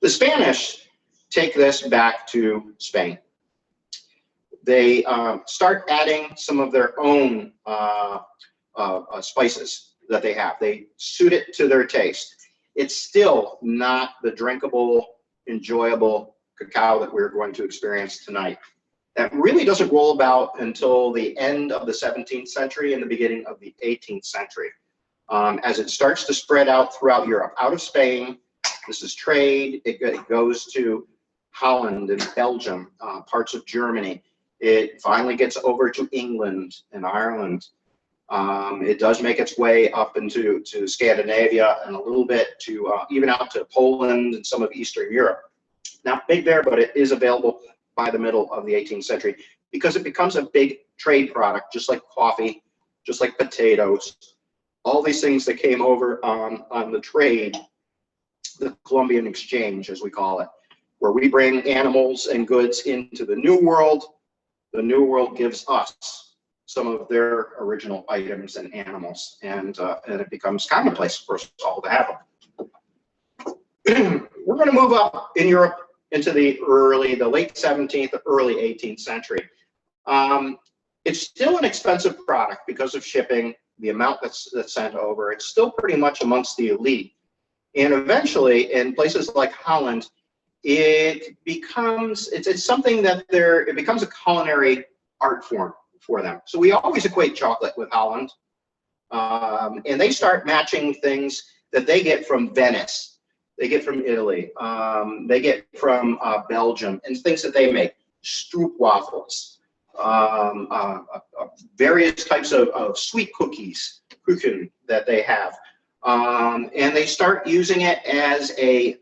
The Spanish take this back to Spain. They start adding some of their own spices that they have. They suit it to their taste. It's still not the drinkable, enjoyable cacao that we're going to experience tonight. That really doesn't roll about until the end of the 17th century and the beginning of the 18th century. As it starts to spread out throughout Europe, out of Spain, this is trade, it goes to Holland and Belgium, parts of Germany. It finally gets over to England and Ireland. It does make its way up into Scandinavia and a little bit to even out to Poland and some of Eastern Europe. Not big there, but it is available by the middle of the 18th century because it becomes a big trade product, just like coffee, just like potatoes. All these things that came over on the trade, the Columbian exchange, as we call it, where we bring animals and goods into the New World. The New World gives us some of their original items and animals, and it becomes commonplace for us all to have them. We're going to move up in Europe into the late 17th, early 18th century. It's still an expensive product because of shipping, the amount that's sent over. It's still pretty much amongst the elite. And eventually, in places like Holland, it becomes, it's something that it becomes a culinary art form for them. So we always equate chocolate with Holland. And they start matching things that they get from Venice. They get from Italy, they get from Belgium, and things that they make, stroopwafels, various types of sweet cookies, kuchen, that they have. And they start using it as a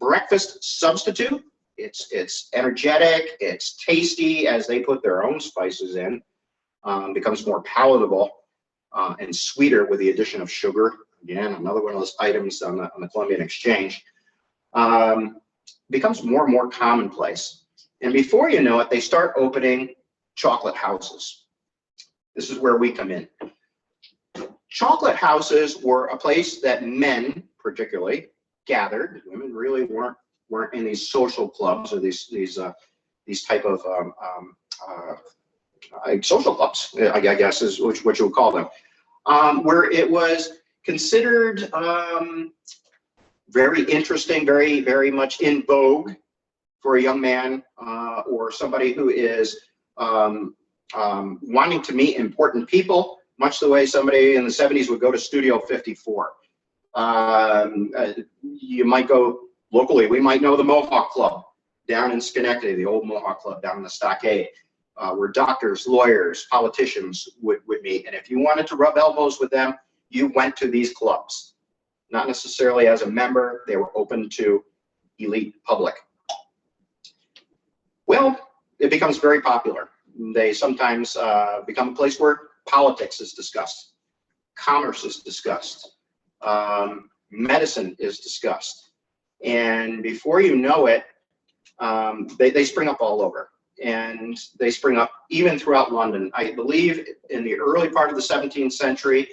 breakfast substitute. It's energetic, it's tasty as they put their own spices in, becomes more palatable and sweeter with the addition of sugar. Again, another one of those items on the Columbian exchange, becomes more and more commonplace. And before you know it, they start opening chocolate houses. This is where we come in. Chocolate houses were a place that men, particularly, gathered. Women really weren't in these social clubs or these type of social clubs, I guess is what you would call them, where it was considered very interesting, very much in vogue for a young man or somebody who is wanting to meet important people, much the way somebody in the 70s would go to Studio 54. You might go locally. We might know the Mohawk Club down in Schenectady, the old Mohawk Club down in the Stockade, where doctors, lawyers, politicians would meet. And if you wanted to rub elbows with them, you went to these clubs. Not necessarily as a member, they were open to elite public. Well, it becomes very popular. They sometimes become a place where politics is discussed, commerce is discussed, medicine is discussed. And before you know it, they spring up all over. And they spring up even throughout London. I believe in the early part of the 17th century,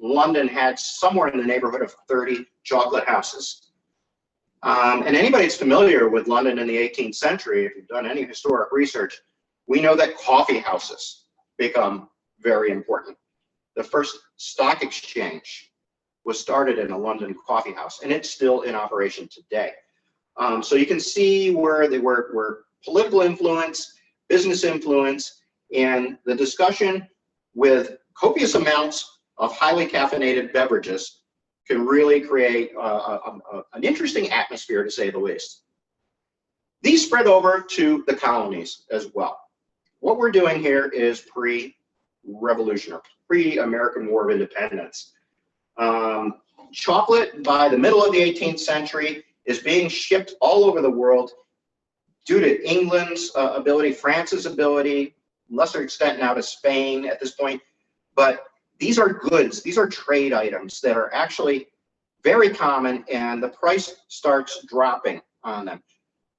London had somewhere in the neighborhood of 30 chocolate houses. And anybody that's familiar with London in the 18th century, if you've done any historic research, we know that coffee houses become very important. The first stock exchange was started in a London coffee house, and it's still in operation today. So you can see where they were political influence, business influence, and the discussion with copious amounts of highly caffeinated beverages can really create an interesting atmosphere, to say the least. These spread over to the colonies as well. What we're doing here is pre-revolutionary, pre-American War of Independence. Chocolate, by the middle of the 18th century, is being shipped all over the world due to England's ability, France's ability, lesser extent now to Spain at this point. But these are goods, these are trade items that are actually very common, and the price starts dropping on them.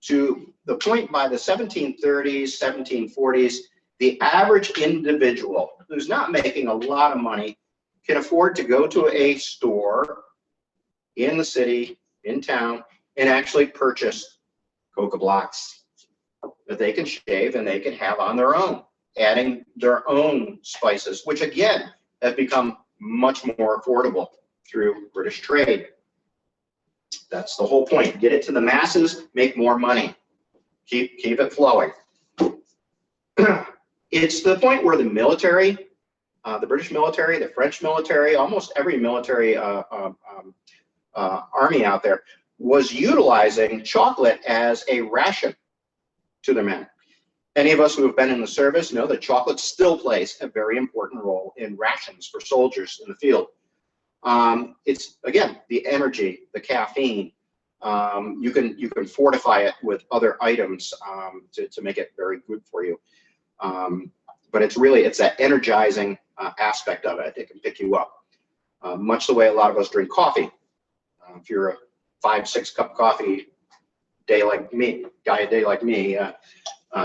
To the point by the 1730s, 1740s, the average individual who's not making a lot of money can afford to go to a store in the city, in town, and actually purchase coca blocks that they can shave and they can have on their own, adding their own spices, which again have become much more affordable through British trade. That's the whole point. Get it to the masses, make more money. Keep it flowing. It's the point where the military, the British military, the French military, almost every military army out there was utilizing chocolate as a ration to their men. Any of us who have been in the service know that chocolate still plays a very important role in rations for soldiers in the field. It's, again, the energy, the caffeine. You can fortify it with other items to make it very good for you. But it's that energizing aspect of it. It can pick you up, much the way a lot of us drink coffee. If you're a 5-6 cup coffee guy like me,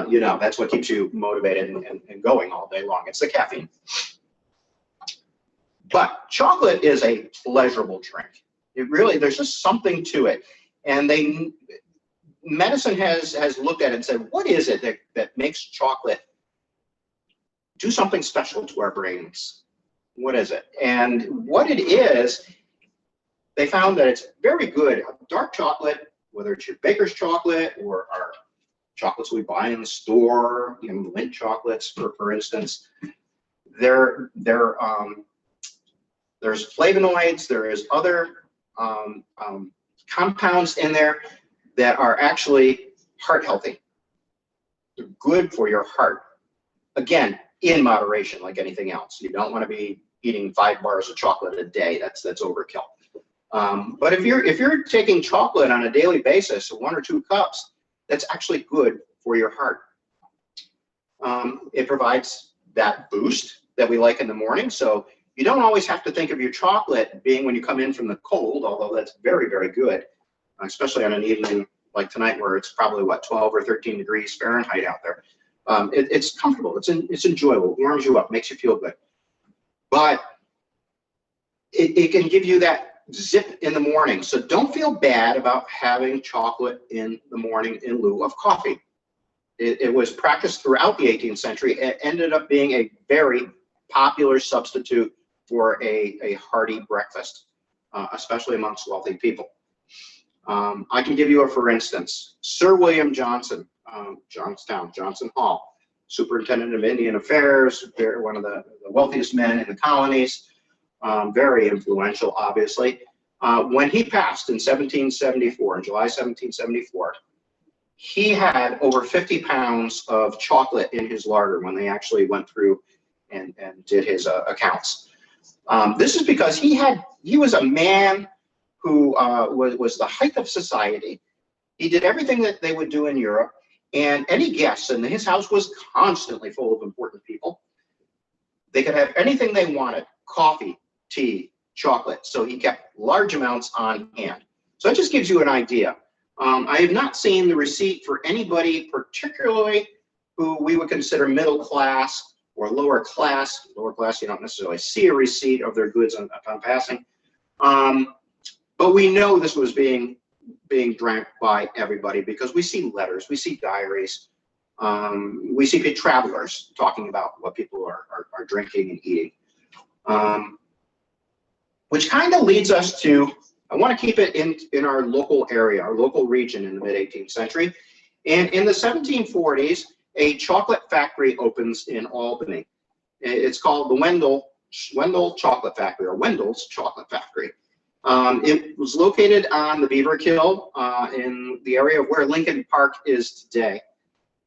you know, that's what keeps you motivated and going all day long. It's the caffeine. But chocolate is a pleasurable drink. It really, there's just something to it. And medicine has looked at it and said, what is it that makes chocolate do something special to our brains? What is it? And what it is, they found that it's very good. Dark chocolate, whether it's your baker's chocolate or our chocolates we buy in the store, you know, Lindt chocolates, for instance, there's flavonoids, there is other compounds in there that are actually heart healthy. They're good for your heart. Again, in moderation, like anything else. You don't want to be eating 5 bars of chocolate a day. That's overkill. But if you're taking chocolate on a daily basis, 1 or 2 cups, that's actually good for your heart. It provides that boost that we like in the morning. So you don't always have to think of your chocolate being when you come in from the cold, although that's very, very good, especially on an evening like tonight where it's probably, what, 12 or 13 degrees Fahrenheit out there. It's comfortable, it's enjoyable, warms you up, makes you feel good. But it can give you that zip in the morning. So don't feel bad about having chocolate in the morning in lieu of coffee. It was practiced throughout the 18th century. It ended up being a very popular substitute for a hearty breakfast, especially amongst wealthy people. I can give you a for instance. Sir William Johnson, Johnson Hall, Superintendent of Indian Affairs, one of the wealthiest men in the colonies, very influential, obviously. When he passed in 1774, in July 1774, he had over 50 pounds of chocolate in his larder when they actually went through and did his accounts. This is because he was a man who was the height of society. He did everything that they would do in Europe, and any guests, and his house was constantly full of important people. They could have anything they wanted, coffee, tea, chocolate. So he kept large amounts on hand. So that just gives you an idea. I have not seen the receipt for anybody particularly who we would consider middle class or lower class. Lower class, you don't necessarily see a receipt of their goods upon passing. But we know this was being drank by everybody because we see letters, we see diaries, we see travelers talking about what people are drinking and eating. Which kind of leads us to, I want to keep it in our local area, our local region in the mid-18th century. And in the 1740s, a chocolate factory opens in Albany. It's called the Wendell Chocolate Factory, or Wendell's Chocolate Factory. It was located on the Beaver Kill in the area of where Lincoln Park is today.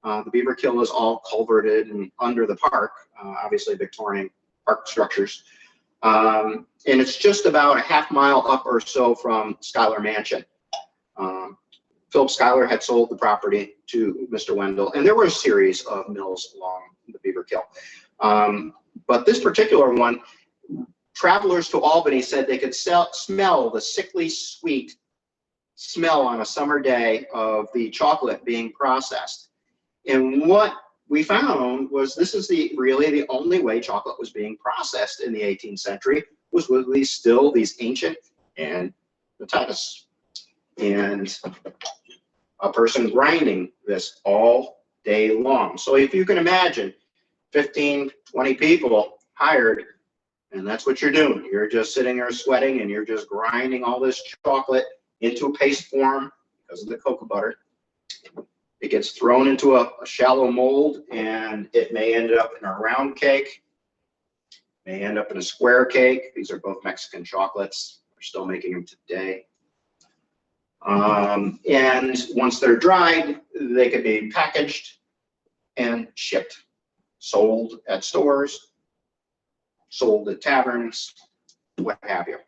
The Beaver Kill is all culverted and under the park, obviously Victorian park structures. And it's just about a half mile up or so from Schuyler Mansion. Philip Schuyler had sold the property to Mr. Wendell, and there were a series of mills along the Beaver Kill. But this particular one, travelers to Albany said they could smell the sickly sweet smell on a summer day of the chocolate being processed. And what we found was this is really the only way chocolate was being processed in the 18th century was with these ancient and the and a person grinding this all day long. So if you can imagine 15, 20 people hired, and that's what you're doing. You're just sitting there sweating and you're just grinding all this chocolate into a paste form because of the cocoa butter. It gets thrown into a shallow mold, and it may end up in a round cake, may end up in a square cake. These are both Mexican chocolates. We're still making them today. And once they're dried, they could be packaged and shipped, sold at stores, sold at taverns, what have you.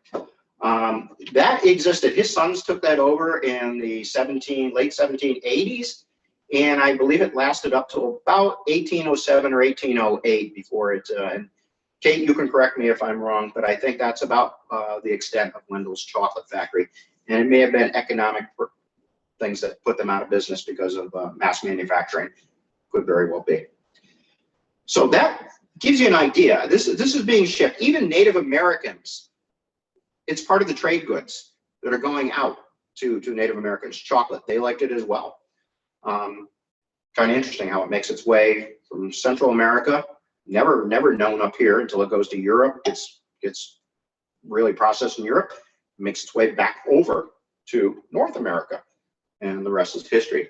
That existed. His sons took that over in the late 1780s, and I believe it lasted up to about 1807 or 1808 before it. And Kate, you can correct me if I'm wrong, but I think that's about the extent of Wendell's Chocolate Factory. And it may have been economic things that put them out of business because of mass manufacturing. Could very well be. So that gives you an idea. This is being shipped. Even Native Americans, it's part of the trade goods that are going out to Native Americans. Chocolate, they liked it as well. Kind of interesting how it makes its way from Central America, never known up here until it goes to Europe. Gets really processed in Europe, makes its way back over to North America, and the rest is history.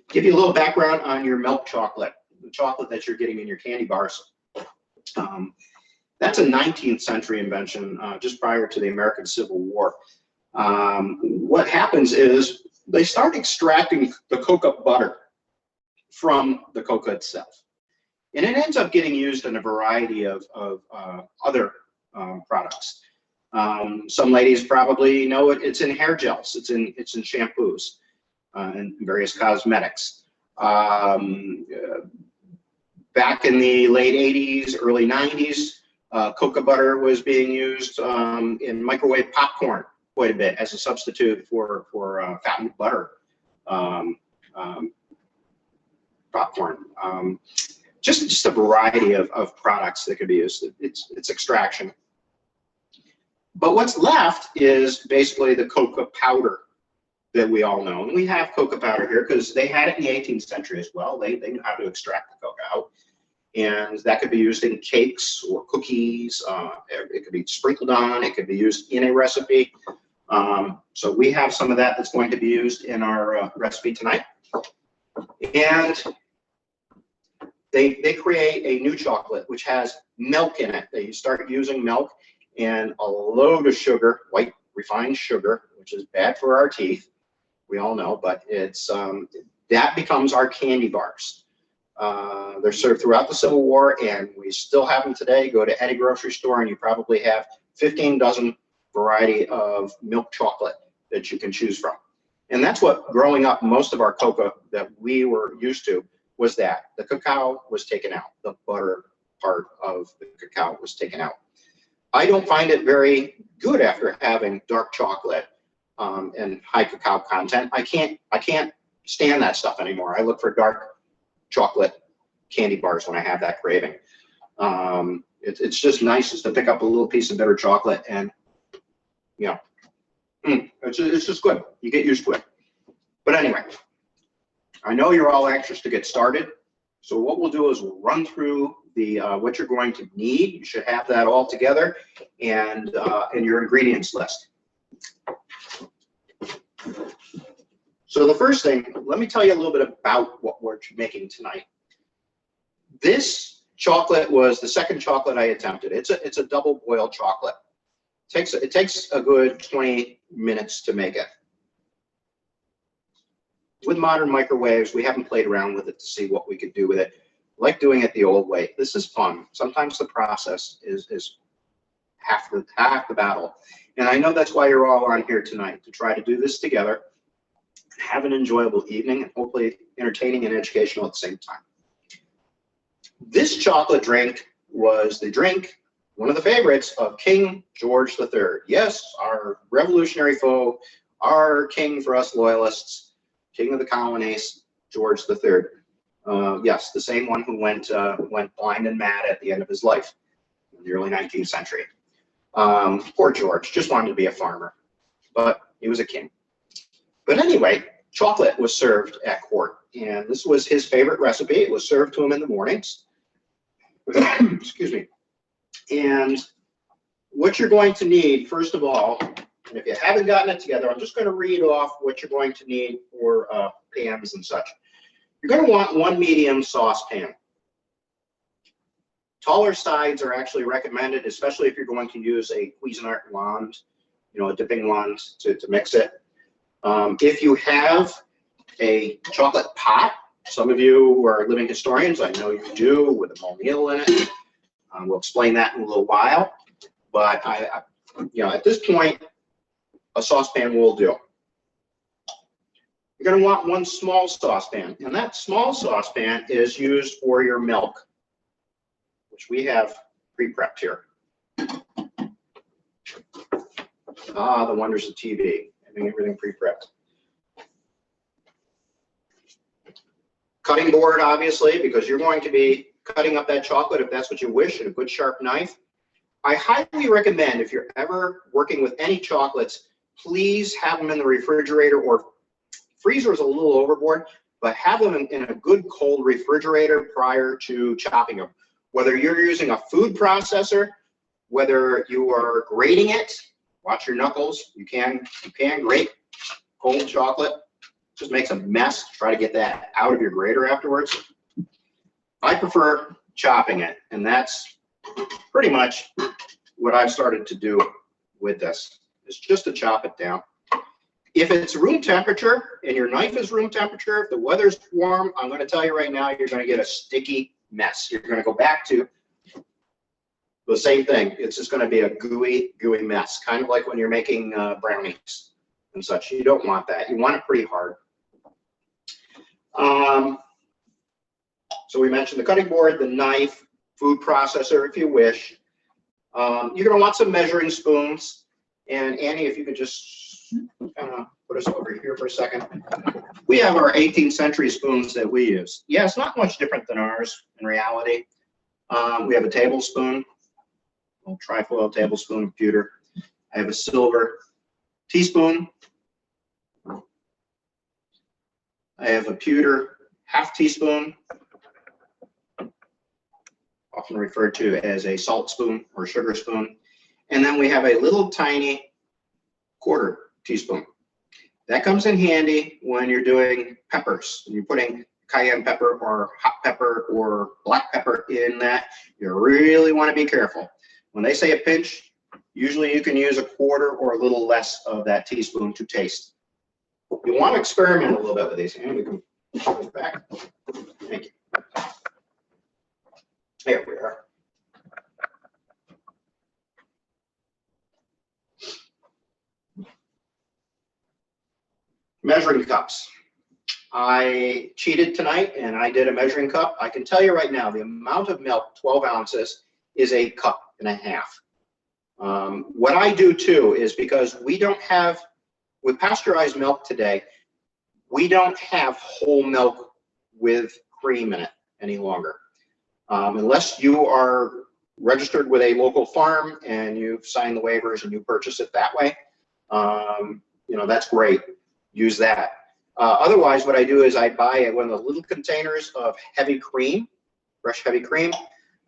Give you a little background on your milk chocolate, the chocolate that you're getting in your candy bars. That's a 19th century invention, just prior to the American Civil War. What happens is they start extracting the cocoa butter from the cocoa itself. And it ends up getting used in a variety of other products. Some ladies probably know it. It's in hair gels. It's in shampoos and various cosmetics. Back in the late 80s, early 90s, cocoa butter was being used in microwave popcorn quite a bit as a substitute for fattened butter popcorn. Just a variety of products that could be used. It's extraction. But what's left is basically the cocoa powder that we all know. And we have cocoa powder here because they had it in the 18th century as well. They knew how to extract the cocoa out. And that could be used in cakes or cookies. It could be sprinkled on. It could be used in a recipe. So we have some of that that's going to be used in our recipe tonight. And they create a new chocolate which has milk in it. They start using milk and a load of sugar, white refined sugar, which is bad for our teeth. We all know, but it's that becomes our candy bars. They're served throughout the Civil War, and we still have them today. Go to any grocery store, and you probably have 15 dozen variety of milk chocolate that you can choose from. And that's what, growing up, most of our cocoa that we were used to was that. The cacao was taken out. The butter part of the cacao was taken out. I don't find it very good after having dark chocolate and high cacao content. I can't stand that stuff anymore. I look for dark chocolate candy bars when I have that craving. It's just nice just to pick up a little piece of bitter chocolate, and it's just good. You get used to it. But anyway, I know you're all anxious to get started. So what we'll do is we'll run through the what you're going to need. You should have that all together, and your ingredients list. So the first thing, let me tell you a little bit about what we're making tonight. This chocolate was the second chocolate I attempted. It's a double boiled chocolate. It takes a good 20 minutes to make it. With modern microwaves, we haven't played around with it to see what we could do with it. I like doing it the old way. This is fun. Sometimes the process is half the battle. And I know that's why you're all on here tonight, to try to do this together, have an enjoyable evening, and hopefully entertaining and educational at the same time. This chocolate drink was the drink, one of the favorites of King George III. Yes, our revolutionary foe, our king for us loyalists, king of the colonies, George III. Yes, the same one who went blind and mad at the end of his life in the early 19th century. Poor George, just wanted to be a farmer, but he was a king. But anyway, chocolate was served at court, and this was his favorite recipe. It was served to him in the mornings. Excuse me. And what you're going to need, first of all, and if you haven't gotten it together, I'm just going to read off what you're going to need for pans and such. You're going to want 1 medium saucepan. Taller sides are actually recommended, especially if you're going to use a Cuisinart wand, you know, a dipping wand to mix it. If you have a chocolate pot, some of you who are living historians, I know you do, with a mull needle in it. We'll explain that in a little while. But you know, at this point, a saucepan will do. You're going to want 1 small saucepan, and that small saucepan is used for your milk, which we have pre-prepped here. Ah, the wonders of TV, having everything pre-prepped. Cutting board, obviously, because you're going to be cutting up that chocolate if that's what you wish, and a good sharp knife. I highly recommend, if you're ever working with any chocolates, please have them in the refrigerator, or freezer is a little overboard, but have them in a good cold refrigerator prior to chopping them. Whether you're using a food processor, whether you are grating it, watch your knuckles. You can grate cold chocolate. Just makes a mess. Try to get that out of your grater afterwards. I prefer chopping it, and that's pretty much what I've started to do with this. Is just to chop it down. If it's room temperature and your knife is room temperature, if the weather's warm, I'm going to tell you right now, you're going to get a sticky mess. You're going to go back to the same thing. It's just going to be a gooey mess, kind of like when you're making brownies and such. You don't want that. You want it pretty hard. So we mentioned the cutting board, the knife, food processor, if you wish. You're going to want some measuring spoons. And Annie, if you could just kind of put us over here for a second. We have our 18th century spoons that we use. Yeah, it's not much different than ours in reality. We have a tablespoon, a trifoil tablespoon pewter. I have a silver teaspoon. I have a pewter half teaspoon, often referred to as a salt spoon or sugar spoon. And then we have a little tiny quarter teaspoon. That comes in handy when you're doing peppers. When you're putting cayenne pepper or hot pepper or black pepper in that, you really want to be careful. When they say a pinch, usually you can use a quarter or a little less of that teaspoon to taste. You want to experiment a little bit with these. And we can push it back. Thank you. There we are. Measuring cups. I cheated tonight and I did a measuring cup. I can tell you right now, the amount of milk, 12 ounces, is a cup and a half. What I do too is, because we don't have, with pasteurized milk today, we don't have whole milk with cream in it any longer. Unless you are registered with a local farm and you've signed the waivers and you purchase it that way, you know, that's great. Use that. Otherwise, what I do is I buy one of the little containers of heavy cream, fresh heavy cream.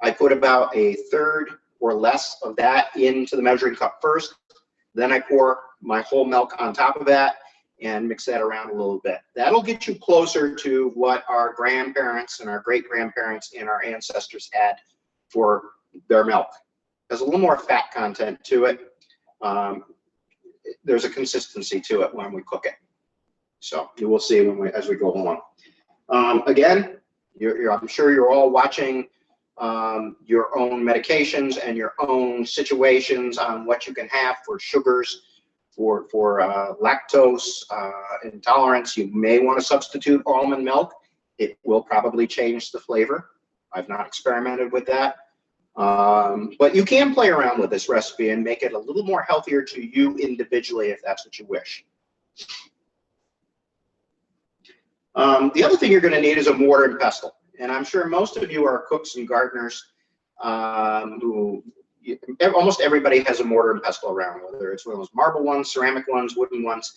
I put about a third or less of that into the measuring cup first. Then I pour my whole milk on top of that and mix that around a little bit. That'll get you closer to what our grandparents and our great-grandparents and our ancestors had for their milk. There's a little more fat content to it. There's a consistency to it when we cook it. So you will see when as we go along. Again, I'm sure you're all watching your own medications and your own situations on what you can have for sugars, for lactose intolerance. You may want to substitute almond milk. It will probably change the flavor. I've not experimented with that. But you can play around with this recipe and make it a little more healthier to you individually if that's what you wish. The other thing you're going to need is a mortar and pestle. And I'm sure most of you are cooks and gardeners almost everybody has a mortar and pestle around, whether it's one of those marble ones, ceramic ones, wooden ones.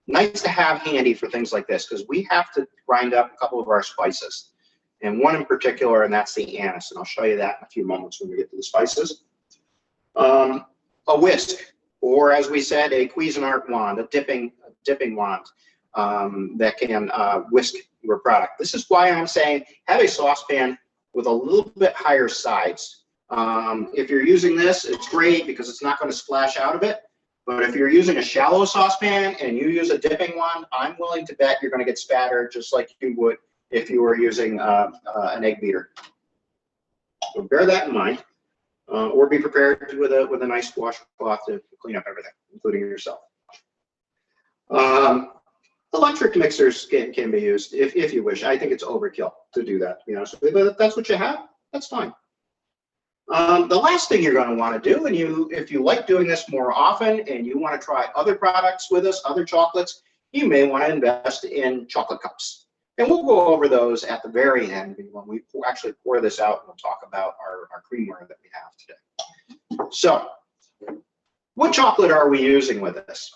Nice to have handy for things like this, because we have to grind up a couple of our spices, and one in particular, and that's the anise, and I'll show you that in a few moments when we get to the spices. A whisk, or as we said, a Cuisinart wand, a dipping wand that can whisk your product. This is why I'm saying have a saucepan with a little bit higher sides. If you're using this, it's great because it's not going to splash out of it. But if you're using a shallow saucepan and you use a dipping wand, I'm willing to bet you're going to get spattered just like you would if you were using an egg beater. So bear that in mind, or be prepared with a nice washcloth to clean up everything, including yourself. Electric mixers can be used if you wish. I think it's overkill to do that, to be honest with you, but if that's what you have, that's fine. The last thing you're going to want to do, and if you like doing this more often and you want to try other products with us, other chocolates, you may want to invest in chocolate cups. And we'll go over those at the very end when we actually pour this out, and we'll talk about our creamware that we have today. So, what chocolate are we using with this?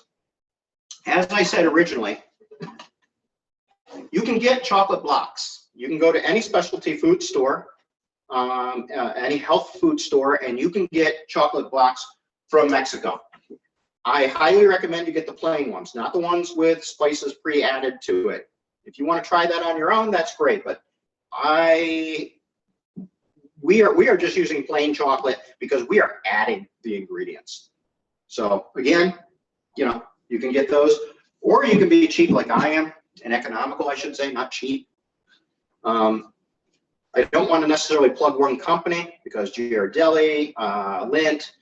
As I said originally, you can get chocolate blocks. You can go to any specialty food store, any health food store, and you can get chocolate blocks from Mexico. I highly recommend you get the plain ones, not the ones with spices pre-added to it. If you want to try that on your own, that's great, but we are just using plain chocolate because we are adding the ingredients. So again, you know, you can get those, or you can be cheap like I am, and economical, I should say, not cheap. I don't want to necessarily plug one company because Ghirardelli, Lindt,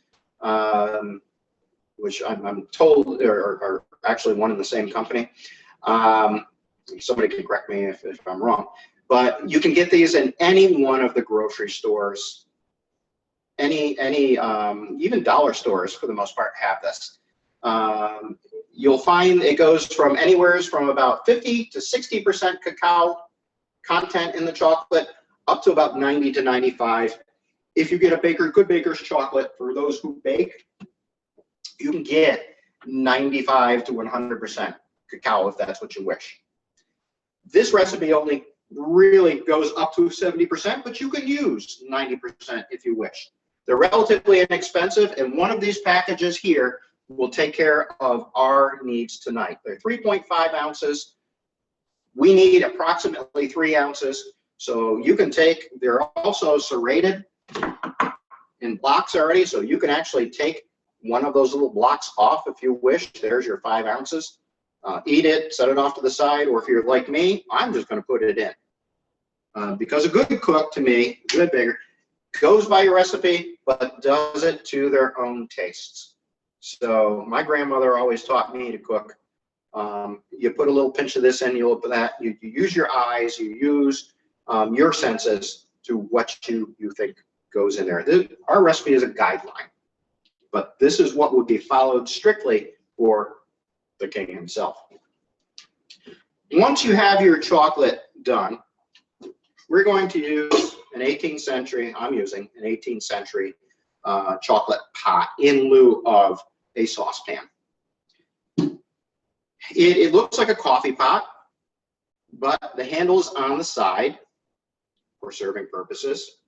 which I'm told are actually one and the same company. Somebody can correct me if I'm wrong, but you can get these in any one of the grocery stores, even dollar stores for the most part have this. You'll find it goes from anywhere from about 50 to 60% cacao content in the chocolate, up to about 90 to 95. If you get a good baker's chocolate, for those who bake, you can get 95 to 100% cacao if that's what you wish. This recipe only really goes up to 70%, but you can use 90% if you wish. They're relatively inexpensive, and one of these packages here will take care of our needs tonight. They're 3.5 ounces. We need approximately 3 ounces. So you can take, they're also serrated in blocks already, so you can actually take one of those little blocks off if you wish. There's your 5 ounces. Eat it, set it off to the side, or if you're like me, I'm just going to put it in. Because a good cook, to me, a good baker, goes by your recipe, but does it to their own tastes. So my grandmother always taught me to cook. You put a little pinch of this in, you look at that, you use your eyes, you use your senses to what you think goes in there. Our recipe is a guideline, but this is what would be followed strictly for the king himself. Once you have your chocolate done, we're going to use an 18th century, I'm using an 18th century chocolate pot in lieu of a saucepan. It looks like a coffee pot, but the handle's on the side for serving purposes.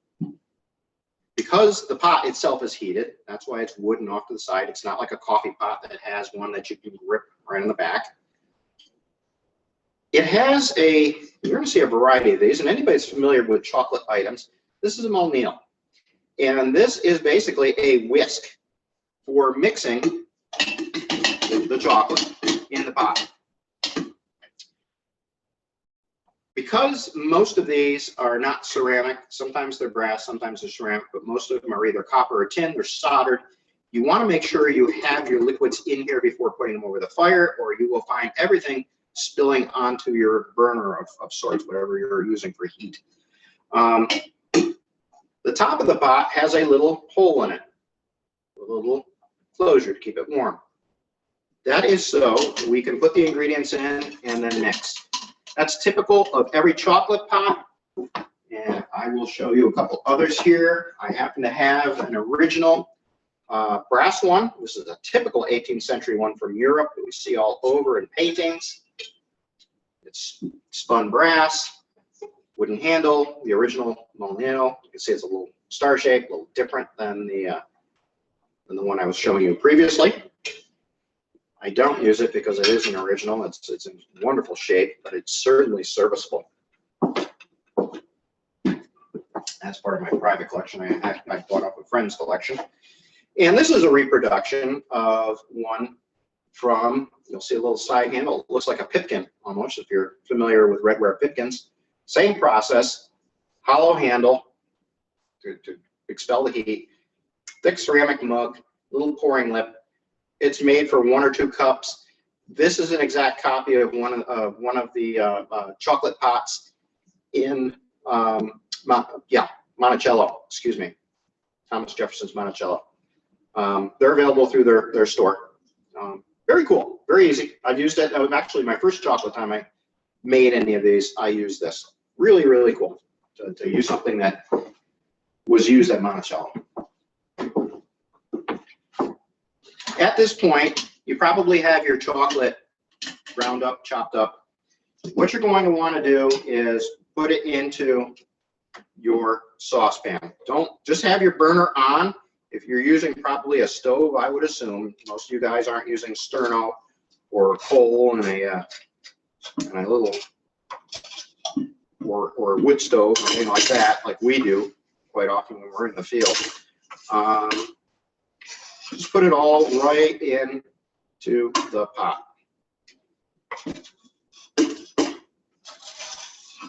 Because the pot itself is heated, that's why it's wooden off to the side. It's not like a coffee pot that has one that you can grip right in the back. It has you're going to see a variety of these, and anybody that's familiar with chocolate items, this is a Molnil. And this is basically a whisk for mixing the chocolate in the pot. Because most of these are not ceramic, sometimes they're brass, sometimes they're ceramic, but most of them are either copper or tin, they're soldered. You want to make sure you have your liquids in here before putting them over the fire, or you will find everything spilling onto your burner of sorts, whatever you're using for heat. The top of the pot has a little hole in it, a little closure to keep it warm. That is so we can put the ingredients in and then mix. That's typical of every chocolate pot, and I will show you a couple others here. I happen to have an original Brass one. This is a typical 18th century one from Europe that we see all over in paintings. It's spun brass, wooden handle, the original Molino. You can see it's a little star shape, a little different than the one I was showing you previously. I don't use it because it is an original. It's in wonderful shape, but it's certainly serviceable. That's part of my private collection. I bought up a friend's collection. And this is a reproduction of one from, you'll see a little side handle. It looks like a pipkin almost, if you're familiar with redware pipkins. Same process, hollow handle to expel the heat, thick ceramic mug, little pouring lip. It's made for 1 or 2 cups. This is an exact copy of one of the chocolate pots in Monticello, excuse me, Thomas Jefferson's Monticello. They're available through their store. Very cool, very easy. I've used it. Actually, my first chocolate time I made any of these, I used this. Really, really cool to use something that was used at Monticello. At this point, you probably have your chocolate ground up, chopped up. What you're going to want to do is put it into your saucepan. Don't just have your burner on. If you're using probably a stove, I would assume most of you guys aren't using sterno or coal and a little or wood stove or anything like that, like we do quite often when we're in the field. Just put it all right into the pot.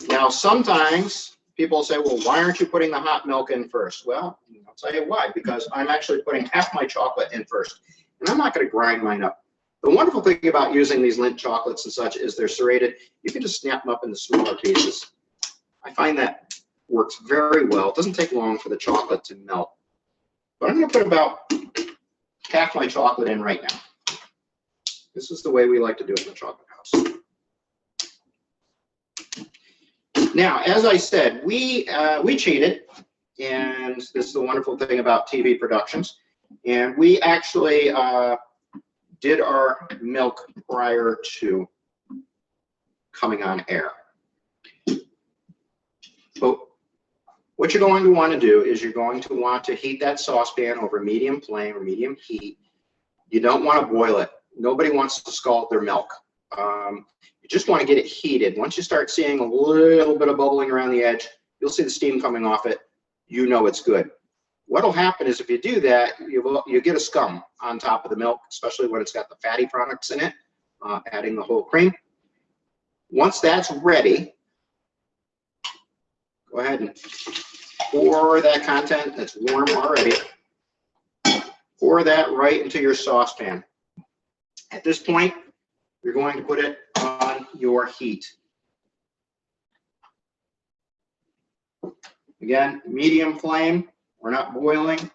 Now, sometimes people say, well, why aren't you putting the hot milk in first? Well, I'll tell you why, because I'm actually putting half my chocolate in first, and I'm not going to grind mine up. The wonderful thing about using these Lindt chocolates and such is they're serrated. You can just snap them up into smaller pieces. I find that works very well. It doesn't take long for the chocolate to melt. But I'm going to put about half my chocolate in right now. This is the way we like to do it in the chocolate house. Now, as I said, we cheated, and this is the wonderful thing about TV productions. And we actually did our milk prior to coming on air. But what you're going to want to do is you're going to want to heat that saucepan over medium flame or medium heat. You don't want to boil it. Nobody wants to scald their milk. You just want to get it heated. Once you start seeing a little bit of bubbling around the edge, you'll see the steam coming off it. You know it's good. What'll happen is if you do that, you get a scum on top of the milk, especially when it's got the fatty products in it, adding the whole cream. Once that's ready, go ahead and pour that content that's warm already. Pour that right into your saucepan. At this point, you're going to put it on your heat. Again, medium flame. We're not boiling.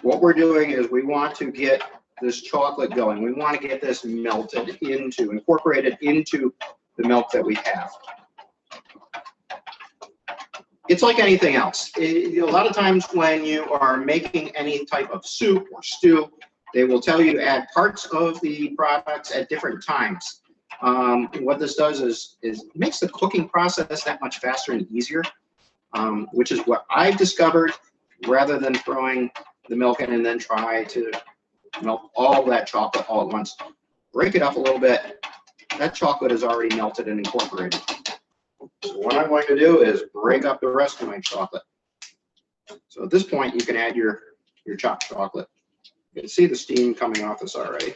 What we're doing is we want to get this chocolate going. We want to get this melted into, incorporated into the milk that we have. It's like anything else. A lot of times when you are making any type of soup or stew, they will tell you to add parts of the products at different times. What this does is it makes the cooking process that much faster and easier, which is what I've discovered, rather than throwing the milk in and then try to melt all that chocolate all at once. Break it up a little bit. That chocolate is already melted and incorporated. So what I'm going to do is break up the rest of my chocolate. So at this point, you can add your chopped chocolate. You can see the steam coming off this already.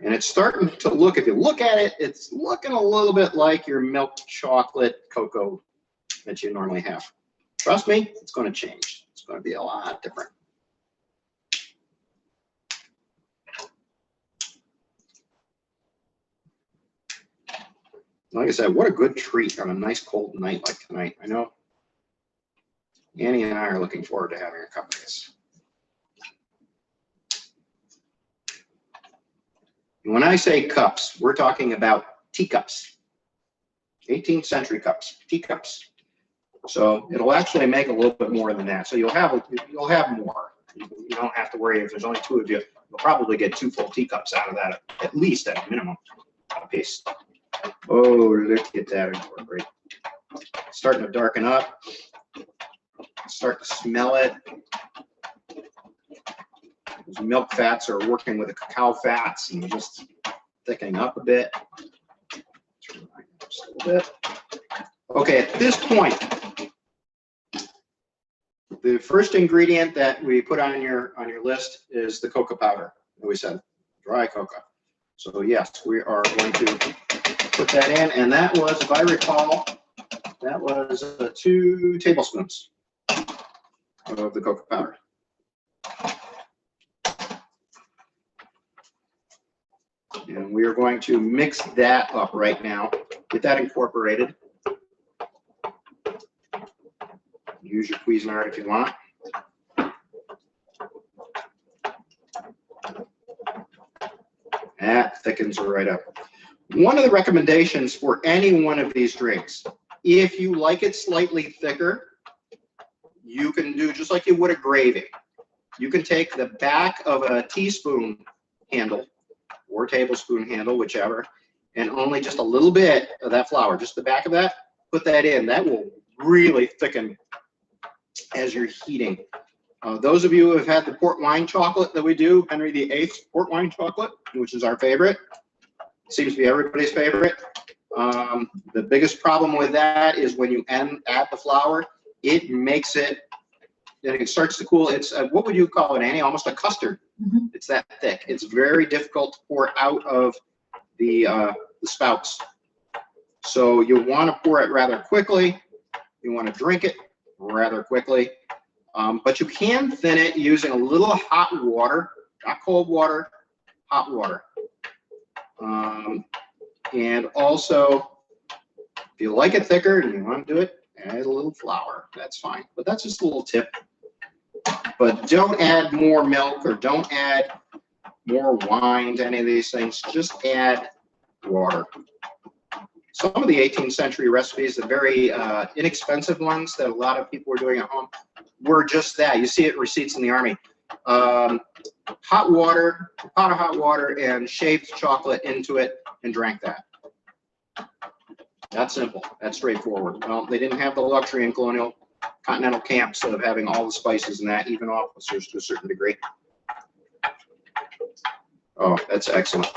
And it's starting to look, if you look at it, it's looking a little bit like your milk chocolate cocoa that you normally have. Trust me, it's going to change. It's going to be a lot different. Like I said, what a good treat on a nice cold night like tonight. I know Annie and I are looking forward to having a cup of this. When I say cups, we're talking about teacups, 18th century cups, teacups. So it'll actually make a little bit more than that. So you'll have more. You don't have to worry if there's only 2 of you. You'll probably get 2 full teacups out of that, at least at a minimum, a piece. Oh, look at that incorporate. Starting to darken up. Start to smell it. Those milk fats are working with the cacao fats and just thickening up a bit. Turn my just a little bit. Okay, at this point, the first ingredient that we put on your list is the cocoa powder. We said dry cocoa. So yes, we are going to put that in, and that was, if I recall, that was 2 tablespoons of the cocoa powder. And we are going to mix that up right now, get that incorporated. Use your Cuisinart if you want. That thickens it right up. One of the recommendations for any one of these drinks, if you like it slightly thicker, you can do just like you would a gravy. You can take the back of a teaspoon handle or tablespoon handle, whichever, and only just a little bit of that flour, just the back of that, put that in. That will really thicken as you're heating. Those of you who have had the port wine chocolate that we do, Henry VIII's port wine chocolate, which is our favorite, seems to be everybody's favorite. The biggest problem with that is when you add the flour, it makes it, and it starts to cool. It's what would you call it, Annie? Almost a custard. Mm-hmm. It's that thick. It's very difficult to pour out of the spouts. So you want to pour it rather quickly. You want to drink it rather quickly. But you can thin it using a little hot water, not cold water, hot water. And also, if you like it thicker and you want to do it, add a little flour. That's fine. But that's just a little tip. But don't add more milk or don't add more wine to any of these things. Just add water. Some of the 18th century recipes, the very inexpensive ones that a lot of people were doing at home, were just that. You see it in receipts in the Army. Hot water, a pot of hot water, and shaved chocolate into it, and drank that. That's simple. That's straightforward. Well, they didn't have the luxury in colonial continental camps of having all the spices and that, even officers to a certain degree. Oh, that's excellent.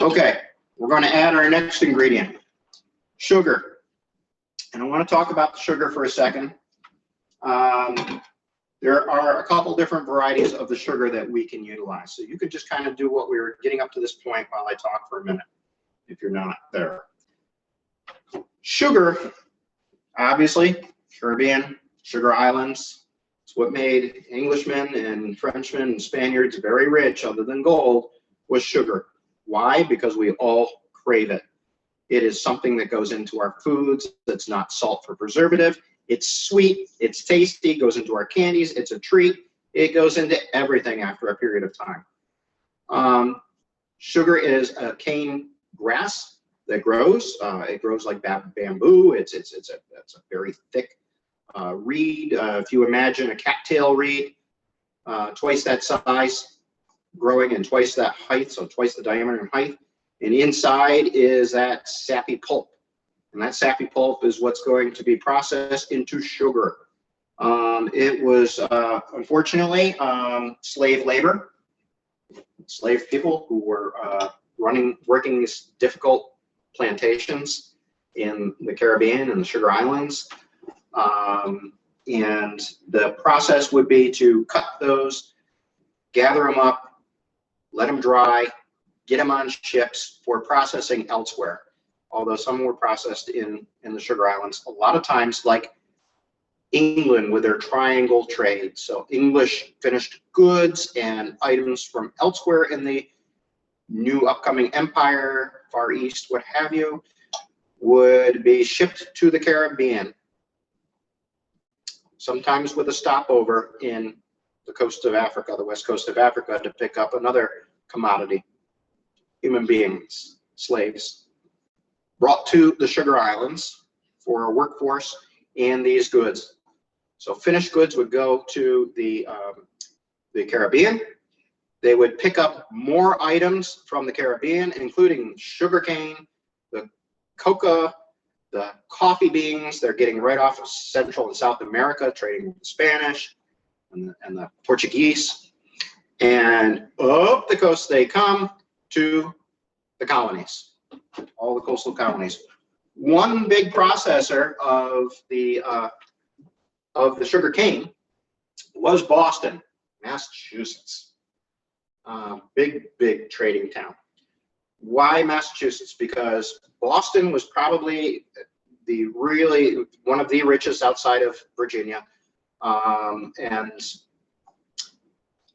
Okay, we're going to add our next ingredient, sugar. And I want to talk about the sugar for a second. There are a couple different varieties of the sugar that we can utilize. So you could just kind of do what we were getting up to this point while I talk for a minute, if you're not there. Sugar, obviously, Caribbean, sugar islands. It's what made Englishmen and Frenchmen and Spaniards very rich, other than gold, was sugar. Why? Because we all crave it. It is something that goes into our foods that's not salt or preservative. It's sweet, it's tasty, goes into our candies, it's a treat. It goes into everything after a period of time. Sugar is a cane grass that grows. It grows like bamboo. It's a very thick reed. If you imagine a cattail reed, twice that size, growing and twice that height, so twice the diameter and height. And inside is that sappy pulp. And that sappy pulp is what's going to be processed into sugar. It was, unfortunately, slave labor. Slave people who were working these difficult plantations in the Caribbean and the Sugar Islands. And the process would be to cut those, gather them up, let them dry, get them on ships for processing elsewhere. Although some were processed in the Sugar Islands, a lot of times, like England with their triangle trade. So English finished goods and items from elsewhere in the new upcoming empire, Far East, what have you, would be shipped to the Caribbean, sometimes with a stopover in the coast of Africa, the west coast of Africa, to pick up another commodity, human beings, slaves, brought to the Sugar Islands for a workforce in these goods. So finished goods would go to the Caribbean. They would pick up more items from the Caribbean, including sugarcane, the coca, the coffee beans they're getting right off of Central and South America, trading with the Spanish and the Portuguese. And up the coast they come to the colonies, all the coastal colonies. One big processor of the sugar cane was Ballston, Massachusetts. Big trading town. Why Massachusetts? Because Boston was probably one of the richest outside of Virginia, and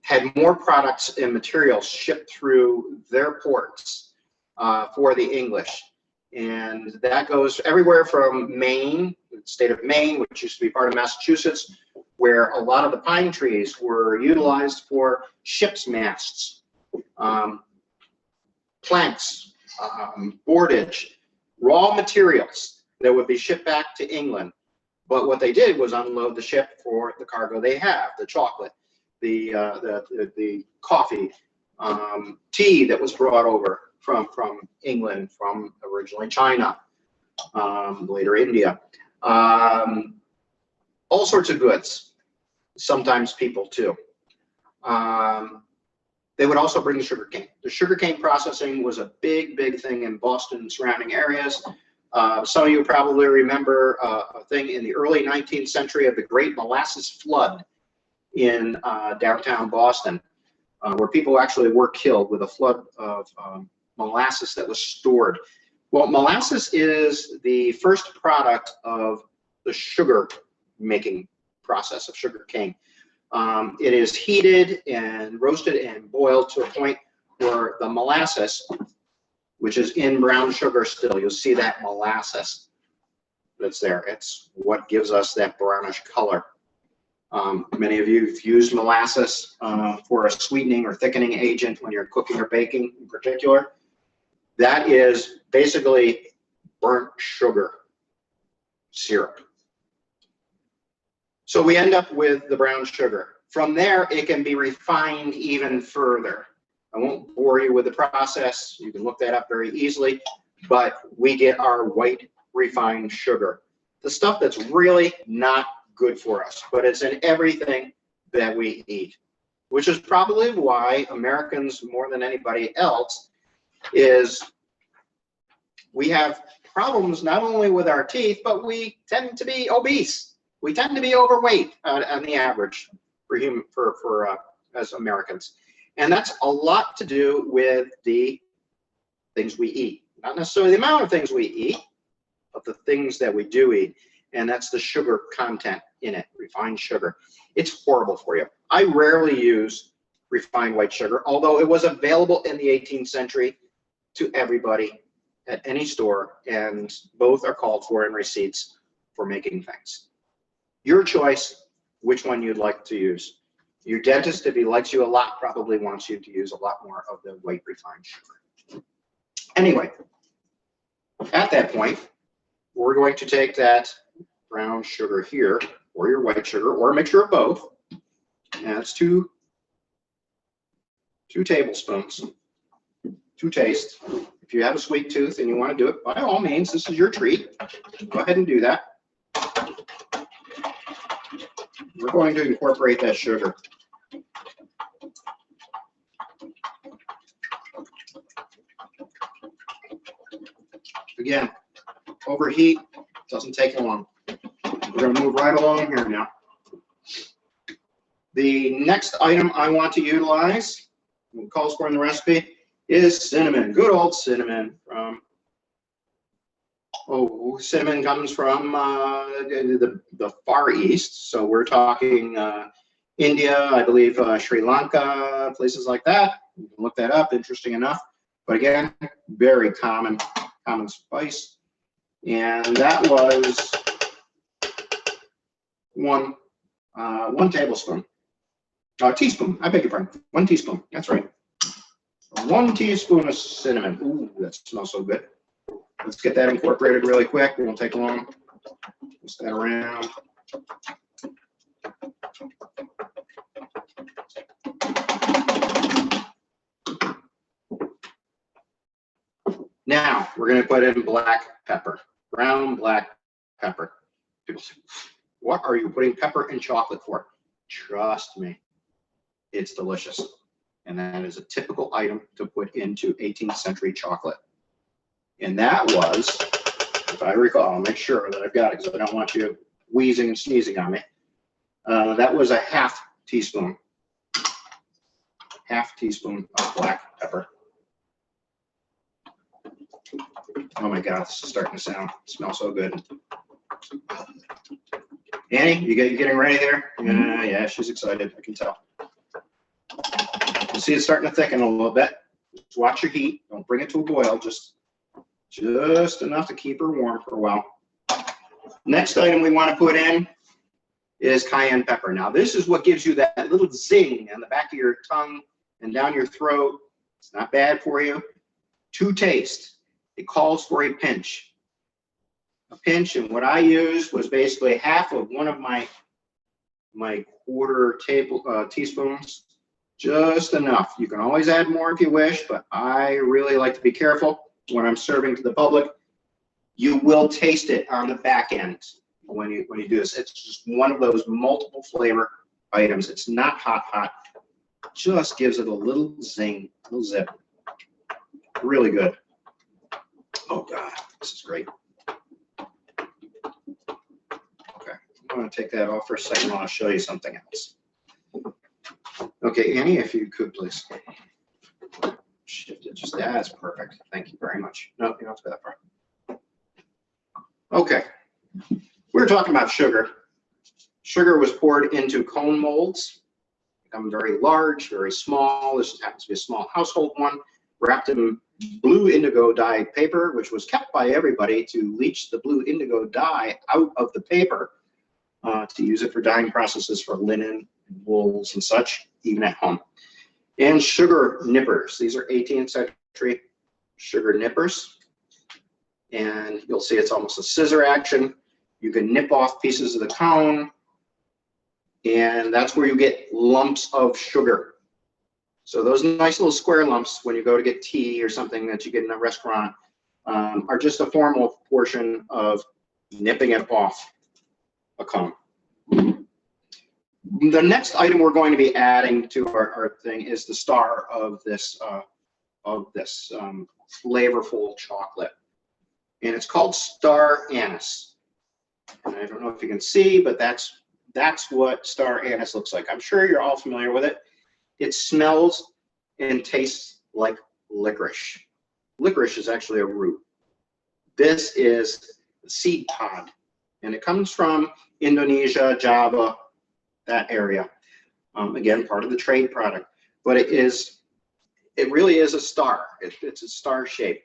had more products and materials shipped through their ports for the English. And that goes everywhere from Maine, the state of Maine, which used to be part of Massachusetts, where a lot of the pine trees were utilized for ships' masts, planks, boardage, raw materials that would be shipped back to England. But what they did was unload the ship for the cargo they have, the chocolate, the coffee, tea that was brought over from England, from originally China, later India, all sorts of goods, sometimes people too. They would also bring the sugarcane. The sugarcane processing was a big thing in Boston and surrounding areas. Some of you probably remember a thing in the early 19th century of the Great Molasses Flood in downtown Boston, where people actually were killed with a flood of molasses that was stored. Well, molasses is the first product of the sugar making process of sugar cane. It is heated and roasted and boiled to a point where the molasses, which is in brown sugar still, you'll see that molasses that's there. It's what gives us that brownish color. Many of you have used molasses for a sweetening or thickening agent when you're cooking or baking in particular. That is basically burnt sugar syrup. So we end up with the brown sugar. From there, it can be refined even further. I won't bore you with the process. You can look that up very easily, but we get our white refined sugar. The stuff that's really not good for us, but it's in everything that we eat, which is probably why Americans, more than anybody else, is we have problems not only with our teeth, but we tend to be obese. We tend to be overweight on the average as Americans. And that's a lot to do with the things we eat. Not necessarily the amount of things we eat, but the things that we do eat. And that's the sugar content in it, refined sugar. It's horrible for you. I rarely use refined white sugar, although it was available in the 18th century to everybody at any store, and both are called for in receipts for making things. Your choice, which one you'd like to use. Your dentist, if he likes you a lot, probably wants you to use a lot more of the white refined sugar. Anyway, at that point, we're going to take that brown sugar here, or your white sugar, or a mixture of both, and that's two tablespoons to taste. If you have a sweet tooth and you want to do it, by all means, this is your treat. Go ahead and do that. We're going to incorporate that sugar. Again, overheat, doesn't take long. We're going to move right along here now. The next item I want to utilize, what calls for in the recipe, is cinnamon. Good old cinnamon. Cinnamon comes from the Far East, so we're talking India, I believe Sri Lanka, places like that. You can look that up, interesting enough. But again, very common spice. And that was one tablespoon. Teaspoon, I beg your pardon. 1 teaspoon, that's right. 1 teaspoon of cinnamon. Ooh, that smells so good. Let's get that incorporated really quick. It won't take long. Twist that around. Now we're going to put in black pepper, brown black pepper. People say, what are you putting pepper in chocolate for? Trust me, it's delicious. And that is a typical item to put into 18th century chocolate. And that was, if I recall, I'll make sure that I've got it because I don't want you wheezing and sneezing on me. That was a half teaspoon of black pepper. Oh my God, this is starting to smell so good. Annie, you getting ready there? Yeah, she's excited, I can tell. You see it's starting to thicken a little bit. Just watch your heat, don't bring it to a boil, just enough to keep her warm for a while. Next item we want to put in is cayenne pepper. Now this is what gives you that little zing on the back of your tongue and down your throat. It's not bad for you. To taste, it calls for a pinch. A pinch, and what I used was basically half of one of my quarter teaspoons, just enough. You can always add more if you wish, but I really like to be careful when I'm serving to the public. You will taste it on the back end when you do this. It's just one of those multiple flavor items. It's not hot. Just gives it a little zing, a little zip. Really good. Oh God, this is great. Okay, I'm going to take that off for a second while I'll show you something else. Okay, Annie, if you could please shift it just that's perfect. Thank you very much. No, you don't have to go that far. Okay, we were talking about sugar. Sugar was poured into cone molds, become very large, very small. This happens to be a small household one, wrapped in blue indigo dye paper, which was kept by everybody to leach the blue indigo dye out of the paper to use it for dyeing processes for linen, and wools, and such, even at home. And sugar nippers. These are 18th century sugar nippers. And you'll see it's almost a scissor action. You can nip off pieces of the cone, and that's where you get lumps of sugar. So those nice little square lumps when you go to get tea or something that you get in a restaurant are just a formal portion of nipping it off a cone. The next item we're going to be adding to our thing is the star of this flavorful chocolate, and it's called star anise. And I don't know if you can see, but that's what star anise looks like. I'm sure you're all familiar with it. It smells and tastes like licorice. Licorice is actually a root. This is the seed pod, and it comes from Indonesia, Java, that area. Again, part of the trade product, but it really is a star. It's a star shape.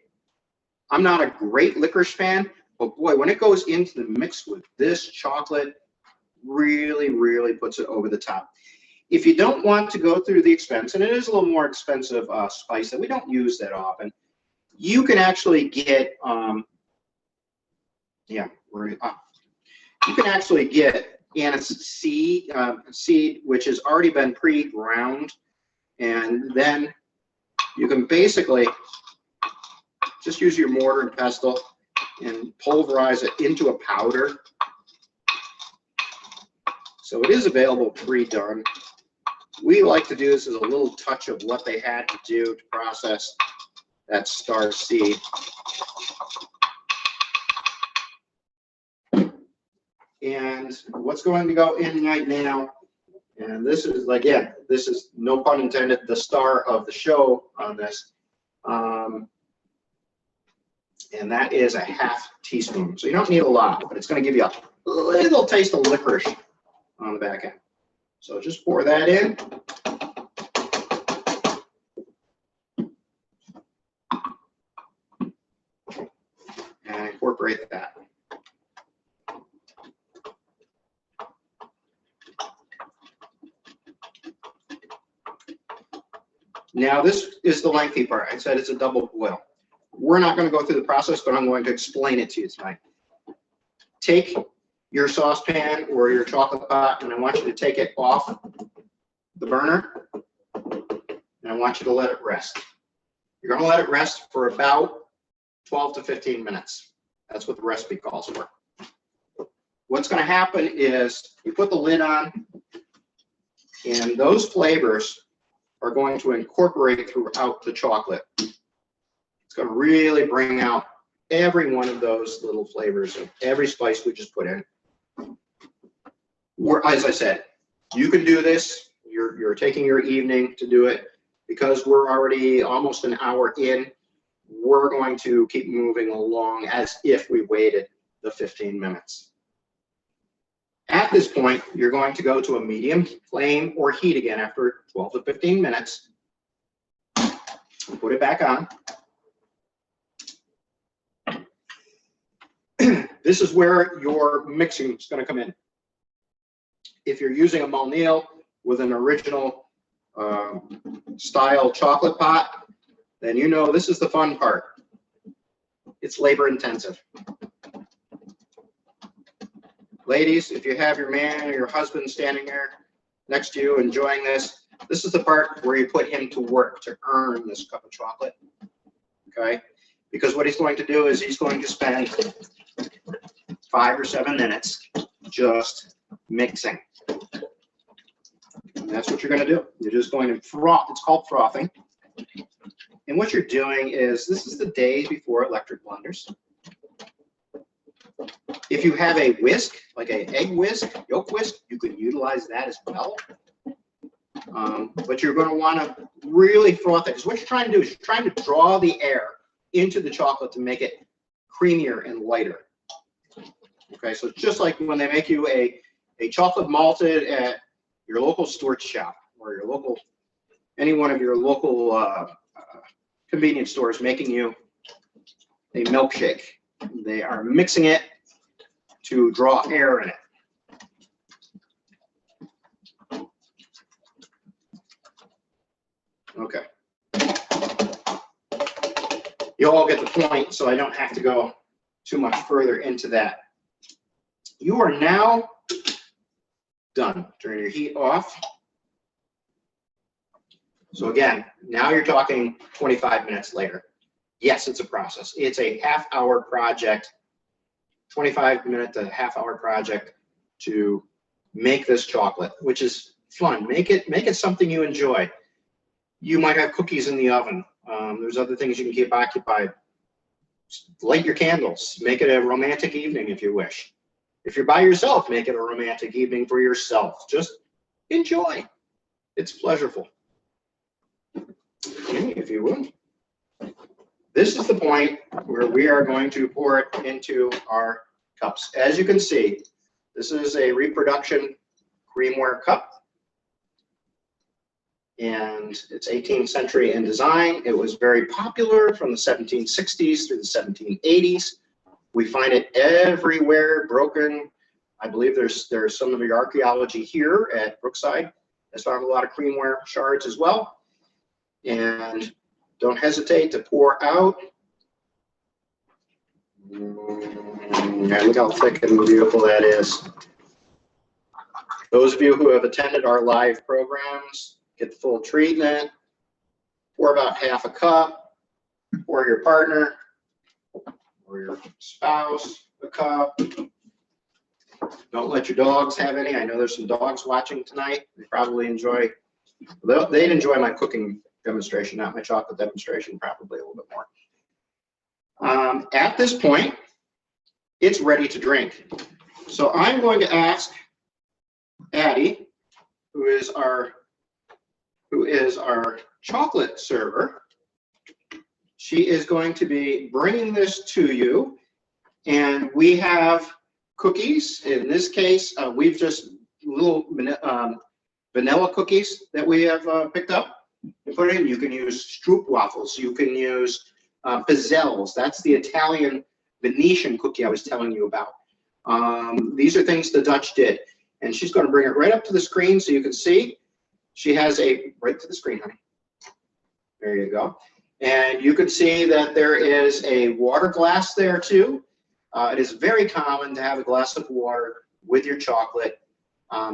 I'm not a great licorice fan, but boy, when it goes into the mix with this chocolate, really puts it over the top. If you don't want to go through the expense, and it is a little more expensive spice that we don't use that often, you can actually get you can actually get anise seed, which has already been pre-ground, and then you can basically just use your mortar and pestle and pulverize it into a powder. So it is available pre-done. We like to do this as a little touch of what they had to do to process that star seed. And what's going to go in right now, and this is, again, this is, no pun intended, the star of the show on this, and that is a half teaspoon. So you don't need a lot, but it's going to give you a little taste of licorice on the back end. So just pour that in. And incorporate that. Now this is the lengthy part. I said it's a double boil. We're not going to go through the process, but I'm going to explain it to you tonight. take your saucepan or your chocolate pot, and I want you to take it off the burner, and I want you to let it rest. You're going to let it rest for about 12 to 15 minutes. That's what the recipe calls for. What's going to happen is you put the lid on, and those flavors are going to incorporate throughout the chocolate. It's going to really bring out every one of those little flavors of every spice we just put in. As I said, you can do this. You're taking your evening to do it. Because we're already almost an hour in, we're going to keep moving along as if we waited the 15 minutes. At this point, you're going to go to a medium flame or heat again after 12 to 15 minutes. Put it back on. This is where your mixing is going to come in. If you're using a Mulneal with an original style chocolate pot, then you know this is the fun part. It's labor intensive. Ladies, if you have your man or your husband standing there next to you enjoying this, this is the part where you put him to work to earn this cup of chocolate. Okay? Because what he's going to do is he's going to spend 5 or 7 minutes just mixing. And that's what you're going to do. You're just going to froth. It's called frothing. And what you're doing is, this is the days before electric blenders. If you have a whisk, like an egg whisk, yolk whisk, you could utilize that as well. But you're going to want to really froth it. Because what you're trying to do is you're trying to draw the air into the chocolate to make it creamier and lighter. Okay, so it's just like when they make you a chocolate malted at your local storage shop or your local, any one of your local convenience stores making you a milkshake. They are mixing it to draw air in it. Okay. You all get the point, so I don't have to go too much further into that. You are now done. Turn your heat off. So again, now you're talking 25 minutes later. Yes, it's a process. It's a half-hour project, 25-minute to half-hour project to make this chocolate, which is fun. Make it something you enjoy. You might have cookies in the oven. There's other things you can keep occupied. Light your candles. Make it a romantic evening if you wish. If you're by yourself, make it a romantic evening for yourself. Just enjoy. It's pleasurable. Okay, if you will. This is the point where we are going to pour it into our cups. As you can see, this is a reproduction creamware cup. And it's 18th century in design. It was very popular from the 1760s through the 1780s. We find it everywhere, broken. I believe there's some of the archaeology here at Brookside. Has found a lot of creamware shards as well. And don't hesitate to pour out. And look how thick and beautiful that is. Those of you who have attended our live programs, get the full treatment. Pour about half a cup. Pour your partner or your spouse a cup. Don't let your dogs have any. I know there's some dogs watching tonight. They probably enjoy, they'd enjoy my cooking demonstration, not my chocolate demonstration, probably a little bit more. At this point, it's ready to drink. So I'm going to ask Addie, who is our chocolate server. She is going to be bringing this to you, and we have cookies. In this case, we've just little vanilla cookies that we have picked up and put in. You can use stroop waffles. You can use pizzelles. That's the Italian Venetian cookie I was telling you about. These are things the Dutch did, and she's going to bring it right up to the screen so you can see. She has right to the screen, honey. There you go. And you can see that there is a water glass there too. It is very common to have a glass of water with your chocolate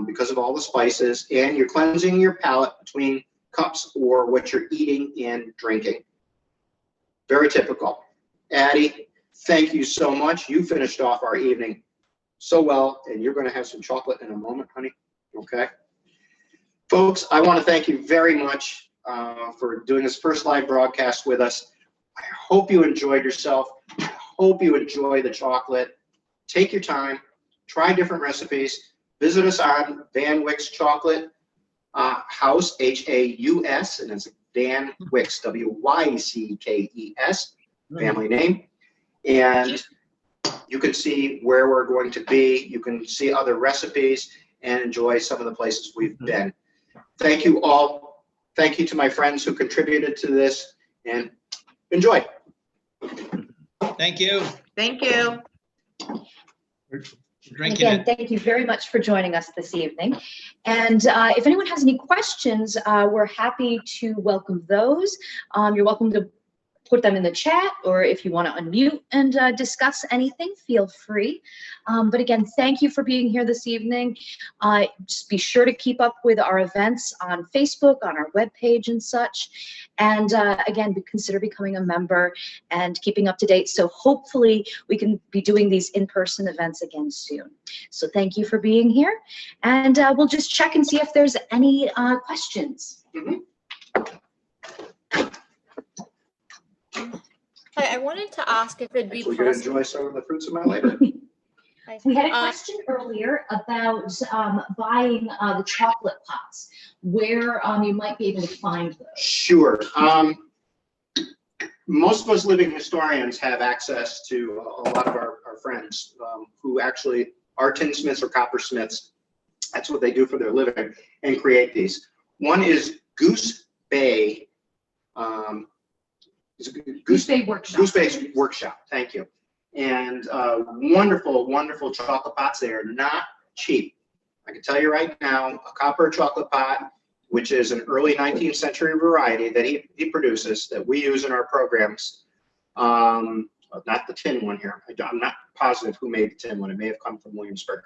because of all the spices, and you're cleansing your palate between cups or what you're eating and drinking. Very typical. Addie, thank you so much. You finished off our evening so well, and you're going to have some chocolate in a moment, honey. Okay. Folks, I want to thank you very much for doing this first live broadcast with us. I hope you enjoyed yourself. I hope you enjoy the chocolate. Take your time, try different recipes. Visit us on Van Wyck's Chocolate House, H-A-U-S, and it's Dan Wicks, W-Y-C-K-E-S, family name. And you can see where we're going to be. You can see other recipes and enjoy some of the places we've been. Thank you all. Thank you to my friends who contributed to this, and enjoy. Thank you. Thank you. Drinking Again, it. thank you very much for joining us this evening. And if anyone has any questions, we're happy to welcome those. You're welcome to put them in the chat, or if you want to unmute and discuss anything, feel free. But again, thank you for being here this evening. Just be sure to keep up with our events on Facebook, on our webpage and such. And again, consider becoming a member and keeping up to date. So hopefully we can be doing these in-person events again soon. So thank you for being here. And we'll just check and see if there's any questions. Hi, I wanted to ask if it'd be We're going to possible. enjoy some of the fruits of my labor. We had a question earlier about buying the chocolate pots, where you might be able to find those. Sure. Most of us living historians have access to a lot of our friends who actually are tinsmiths or coppersmiths. That's what they do for their living, and create these. One is Goose Bay. Goose Bay Workshop. Goose Bay's Workshop, thank you. And wonderful, wonderful chocolate pots. They are not cheap. I can tell you right now, a copper chocolate pot, which is an early 19th century variety that he produces, that we use in our programs. Not the tin one here. I'm not positive who made the tin one. It may have come from Williamsburg.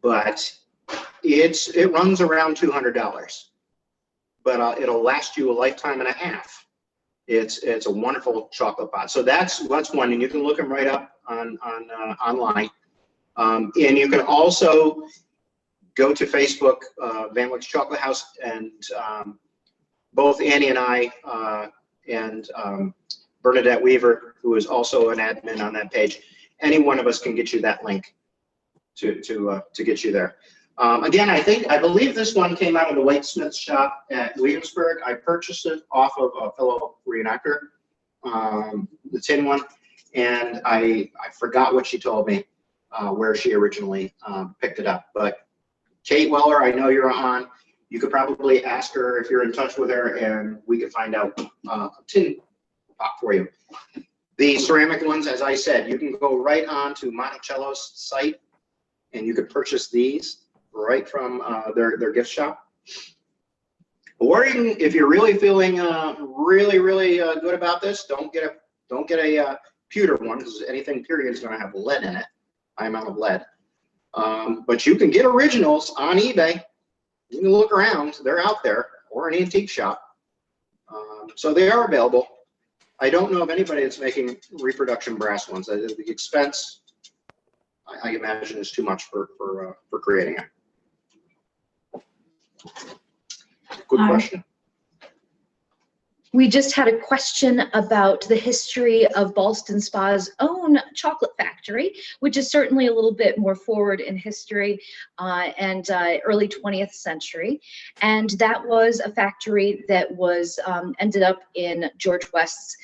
But it runs around $200. But it'll last you a lifetime and a half. It's a wonderful chocolate pot. So that's one, and you can look them right up on online. And you can also go to Facebook, Van Wyck's Chocolate House, and both Annie and I and Bernadette Weaver, who is also an admin on that page, any one of us can get you that link to get you there. Again, I believe this one came out of the Whitesmith shop at Williamsburg. I purchased it off of a fellow reenactor, the tin one, and I forgot what she told me, where she originally picked it up. But Kate Weller, I know you're on. You could probably ask her if you're in touch with her, and we could find out a tin pot for you. The ceramic ones, as I said, you can go right on to Monticello's site, and you could purchase these right from their gift shop. Or you can, if you're really feeling really good about this, don't get a pewter one, because anything period is going to have lead in it. I'm out of lead. But you can get originals on eBay. You can look around; they're out there, or an antique shop. So they are available. I don't know of anybody that's making reproduction brass ones. The expense, I imagine, is too much for creating it. Good question. We just had a question about the history of Ballston Spa's own chocolate factory, which is certainly a little bit more forward in history and early 20th century. And that was a factory that was ended up in George West's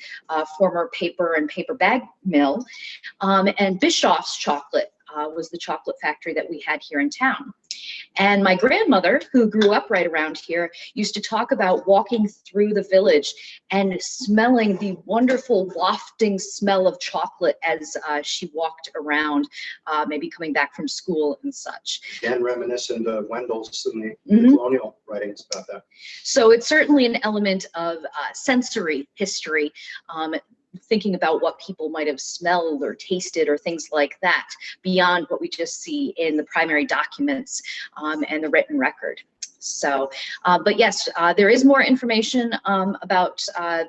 former paper and paper bag mill. And Bischoff's Chocolate was the chocolate factory that we had here in town. And my grandmother, who grew up right around here, used to talk about walking through the village and smelling the wonderful wafting smell of chocolate as she walked around, maybe coming back from school and such. Again, reminiscent of Wendell's and the colonial writings about that. So it's certainly an element of sensory history thinking about what people might have smelled or tasted or things like that beyond what we just see in the primary documents and the written record. So, but yes, there is more information about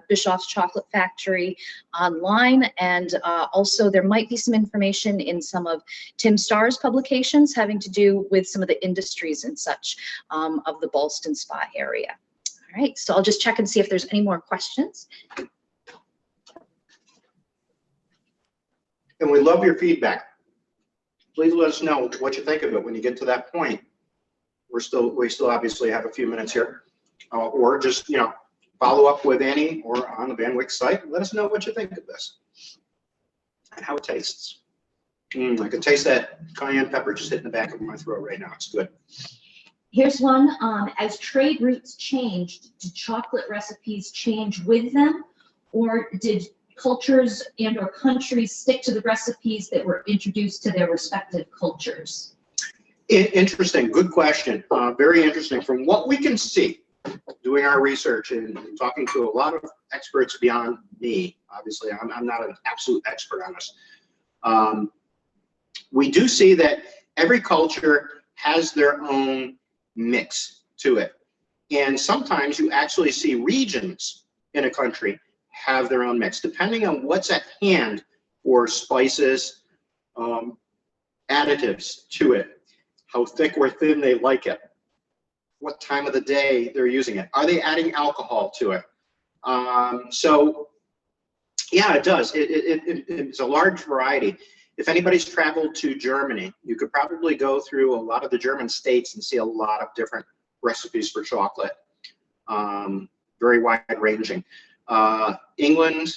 Bischoff's Chocolate Factory online, and also there might be some information in some of Tim Starr's publications having to do with some of the industries and such of the Ballston Spa area. All right, so I'll just check and see if there's any more questions. And we love your feedback. Please let us know what you think of it when you get to that point. We still obviously have a few minutes here, or just, you know, follow up with Annie or on the Van Wyck site. Let us know what you think of this and how it tastes. I can taste that cayenne pepper just hitting the back of my throat right now. It's good. Here's one. As trade routes changed, did chocolate recipes change with them, or did cultures and or countries stick to the recipes that were introduced to their respective cultures? Interesting, good question. Very interesting. From what we can see, doing our research and talking to a lot of experts beyond me, obviously I'm not an absolute expert on this. We do see that every culture has their own mix to it. And sometimes you actually see regions in a country have their own mix, depending on what's at hand for spices, additives to it. How thick or thin they like it, what time of the day they're using it. Are they adding alcohol to it? So yeah, it does. It's a large variety. If anybody's traveled to Germany, you could probably go through a lot of the German states and see a lot of different recipes for chocolate. Very wide ranging. England,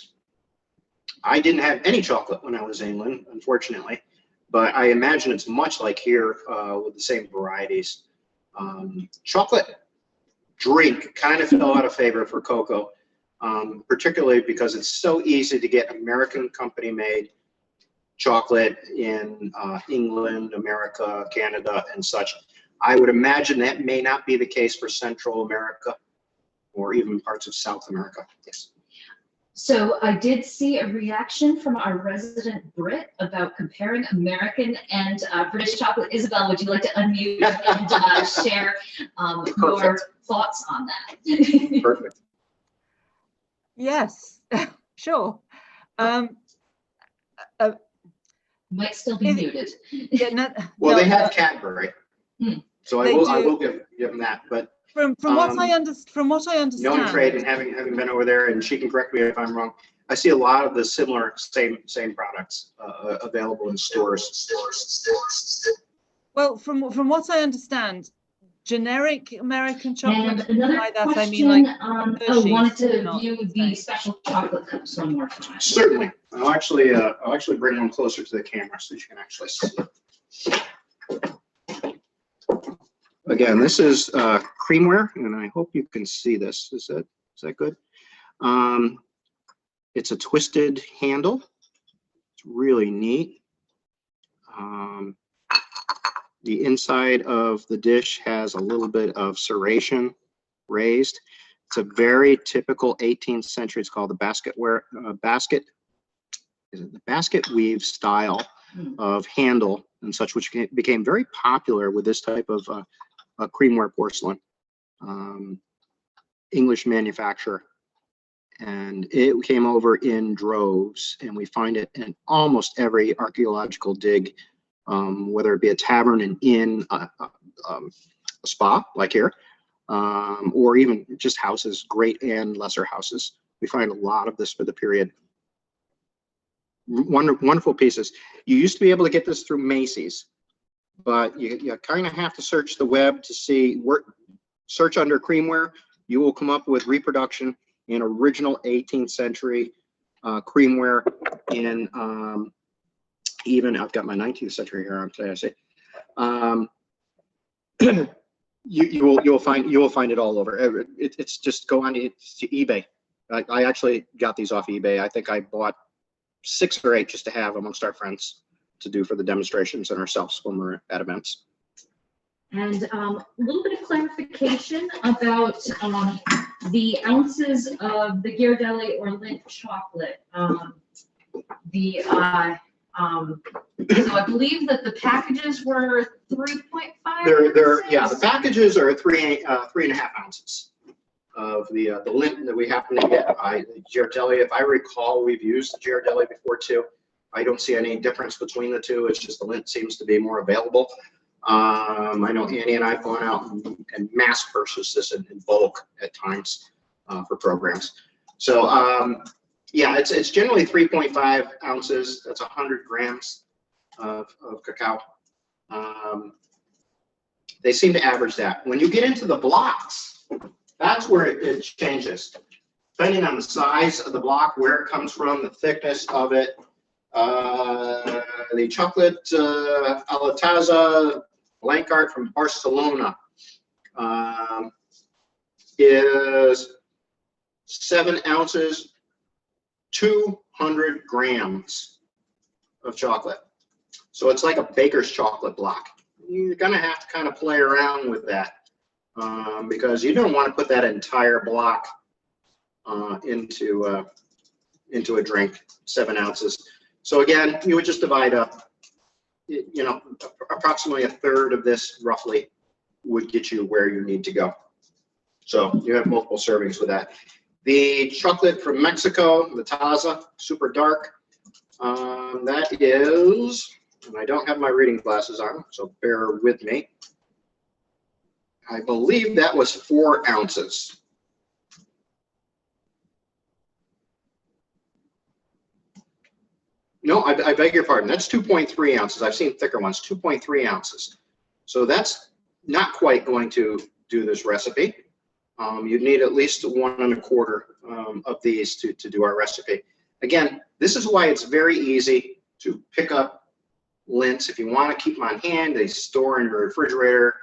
I didn't have any chocolate when I was in England, unfortunately. But I imagine it's much like here with the same varieties. Chocolate drink kind of fell out of favor for cocoa, particularly because it's so easy to get American company made chocolate in England, America, Canada, and such. I would imagine that may not be the case for Central America or even parts of South America. Yes. So I did see a reaction from our resident Brit about comparing American and British chocolate. Isabel, would you like to unmute and share your thoughts on that? Perfect. Yes, sure. Might still be muted. Yeah, Well, they have Cadbury, so I will give them that. But from what I understand, knowing trade and having been over there, and she can correct me if I'm wrong, I see a lot of the similar same products available in stores. Well, from what I understand, generic American chocolate. And another by that question, I mean like wanted to not view the special chocolate cups one more time. Certainly, I'll actually bring one closer to the camera so you can actually see it. Again, this is creamware, and I hope you can see this. Is that good? It's a twisted handle. It's really neat. The inside of the dish has a little bit of serration raised. It's a very typical 18th century. It's called the basket weave style of handle and such, which became very popular with this type of creamware porcelain, English manufacturer. And it came over in droves, and we find it in almost every archaeological dig, whether it be a tavern, an inn, a spa like here, or even just houses, great and lesser houses. We find a lot of this for the period. Wonderful pieces. You used to be able to get this through Macy's, but you kind of have to search the web to see, search under creamware. You will come up with reproduction in original 18th century creamware in even, I've got my 19th century here on today, I say. You will find it all over. It's just go on to eBay. I actually got these off eBay. I think I bought 6 or 8 just to have amongst our friends to do for the demonstrations and ourselves when we're at events. And a little bit of clarification about the ounces of the Ghirardelli or Lindt chocolate. So I believe that the packages were 3.5. Yeah, the packages are 3.5 ounces of the Lindt that we happen to get. The Ghirardelli, if I recall, we've used the Ghirardelli before too. I don't see any difference between the two. It's just the Lindt seems to be more available. I know Annie and I have gone out and mass purchased this in bulk at times for programs. So yeah, it's generally 3.5 ounces. That's 100 grams of cacao. They seem to average that. When you get into the blocks, that's where it changes. Depending on the size of the block, where it comes from, the thickness of it. The chocolate alla Taza blank art from Barcelona is 7 ounces, 200 grams of chocolate. So it's like a baker's chocolate block. You're gonna have to kind of play around with that because you don't want to put that entire block into a drink, 7 ounces. So again, you would just divide up, you know, approximately a third of this roughly would get you where you need to go. So you have multiple servings with that. The chocolate from Mexico, the Taza, super dark, that is, and I don't have my reading glasses on, so bear with me. I believe that was 4 ounces. No, I beg your pardon. That's 2.3 ounces. I've seen thicker ones, 2.3 ounces. So that's not quite going to do this recipe. You'd need at least 1 1/4 of these to do our recipe. Again, this is why it's very easy to pick up Lindts. If you want to keep them on hand, they store in your refrigerator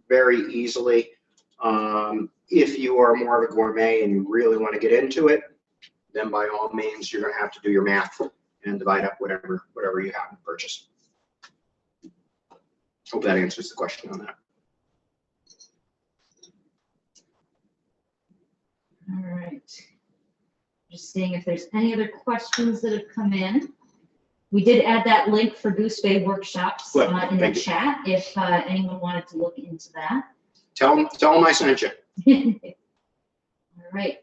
very easily. If you are more of a gourmet and you really want to get into it, then by all means, you're going to have to do your math and divide up whatever you happen to purchase. Hope that answers the question on that. All right. Just seeing if there's any other questions that have come in. We did add that link for Goose Bay workshops in the chat if anyone wanted to look into that. Tell them I sent you. All right.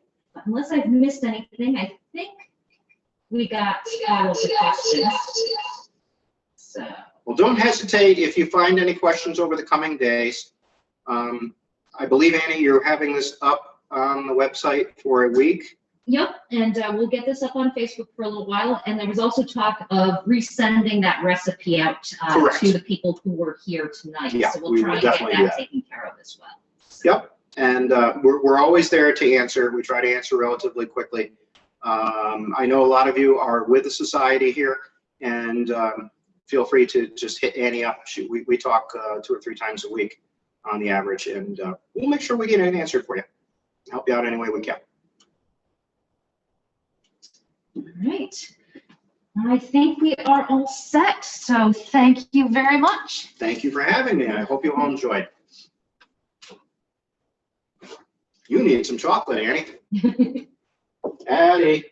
Unless I've missed anything, I think we got all of the questions. So. Well, don't hesitate if you find any questions over the coming days. I believe, Annie, you're having this up on the website for a week. Yep, and we'll get this up on Facebook for a little while. And there was also talk of resending that recipe out to the people who were here tonight. Yeah, so we'll try and get that taken care of as well. So. Yep, and we're always there to answer. We try to answer relatively quickly. I know a lot of you are with the society here, and feel free to just hit Annie up. We talk 2 or 3 times a week on the average, and we'll make sure we get an answer for you. Help you out any way we can. All right. I think we are all set. So thank you very much. Thank you for having me. I hope you all enjoyed. You need some chocolate, Annie. Addie.